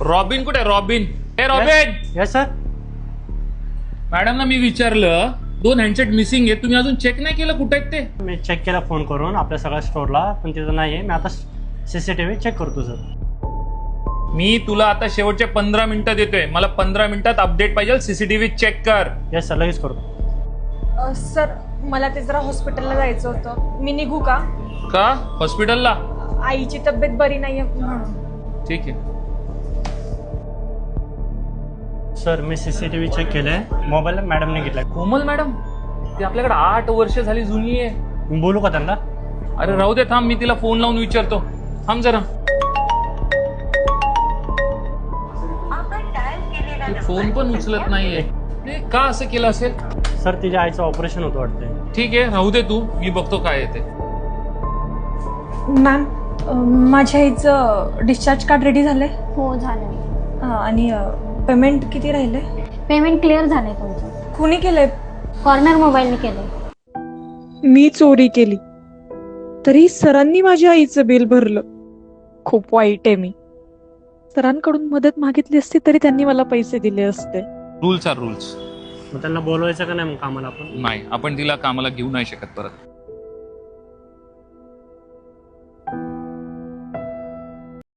Robin कुठे? Robin, हे Robin. Yes sir. मॅडमना मी विचारलं 2 हँडसेट मिसिंग आहे, तुम्ही अजून चेक नाही केलं कुठे आहेत ते? मी चेक केला फोन करून आपल्या सगळ्या स्टोअरला, पण तिथं नाही आहे. मी आता CCTV चेक करतो सर. मी तुला आता शेवटचे 15 मिनिटं देतोय, मला 15 मिनिटात अपडेट पाहिजे. CCTV चेक कर. यस सर, लगेच करतो. सर मला ते जरा हॉस्पिटलला जायचं होतं, मी निघू का? का हॉस्पिटलला? आईची तब्येत बरी नाहीये म्हणून. ठीक आहे. सर मी CCTV चेक केलंय. मोबाईल मॅडमने घेतलाय. कोमल मॅडम, ती आपल्याकडे 8 वर्ष झाली जुनी आहे. मी बोलू का त्यांना? अरे राहू दे, थांब, मी तिला फोन लावून विचारतो. थांब जरा. फोन पण उचलत नाहीये. का असं केलं असेल? सर तिच्या आईचं ऑपरेशन होतं वाटतंय. ठीक आहे, राहू दे, तू, मी बघतो काय आहे ते. मॅम, माझ्या आईचं डिस्चार्ज कार्ड रेडी झालंय. हो झालं. आणि पेमेंट किती राहिले? पेमेंट क्लिअर झालंय तुमचं. कुणी केलंय? कॉर्नर मोबाईलने केलंय. मी चोरी केली तरी सरांनी माझ्या आईचं बिल भरलं. खूप वाईट आहे मी. सरांकडून मदत मागितली असती तरी त्यांनी मला पैसे दिले असते. Rules are rules. मग त्यांना बोलवायचं का नाही मग कामाला आपण? नाही, आपण तिला कामाला घेऊ नाही शकत परत.